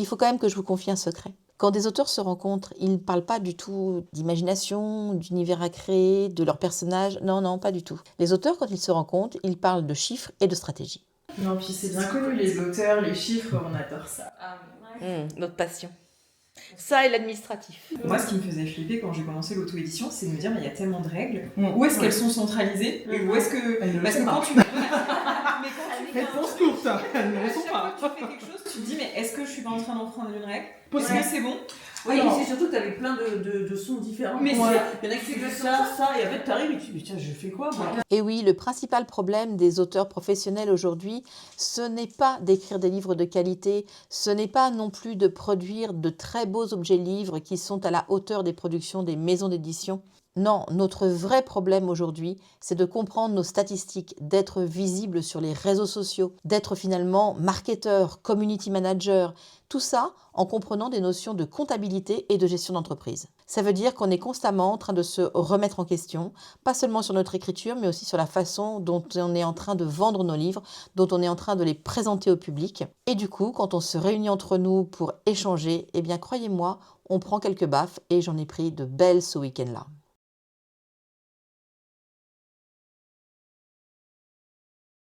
Il faut quand même que je vous confie un secret. Quand des auteurs se rencontrent, ils ne parlent pas du tout d'imagination, d'univers à créer, de leurs personnages. Non, non, pas du tout. Les auteurs, quand ils se rencontrent, ils parlent de chiffres et de stratégie. Non, puis c'est bien connu, les auteurs, les chiffres, on adore ça. Notre passion. Ça et l'administratif. Moi, ce qui me faisait flipper quand j'ai commencé l'auto-édition, c'est de me dire, mais il y a tellement de règles. Où est-ce qu'elles sont centralisées et où est-ce que... Parce que quand tu... Réponse courte, elles ne le sont pas. Quand tu fais quelque chose, tu te dis, mais est-ce que je suis pas en train d'enfreindre une règle? Est-ce que c'est bon? Oui, et c'est surtout que tu avais plein de sons différents. Mais il y en a qui font ça, et après tu arrives et tu te dis, tiens, je fais quoi moi? Et oui, le principal problème des auteurs professionnels aujourd'hui, ce n'est pas d'écrire des livres de qualité, ce n'est pas non plus de produire de très beaux objets livres qui sont à la hauteur des productions des maisons d'édition. Non, notre vrai problème aujourd'hui, c'est de comprendre nos statistiques, d'être visible sur les réseaux sociaux, d'être finalement marketeur, community manager, tout ça en comprenant des notions de comptabilité et de gestion d'entreprise. Ça veut dire qu'on est constamment en train de se remettre en question, pas seulement sur notre écriture, mais aussi sur la façon dont on est en train de vendre nos livres, dont on est en train de les présenter au public. Et du coup, quand on se réunit entre nous pour échanger, eh bien croyez-moi, on prend quelques baffes et j'en ai pris de belles ce week-end-là.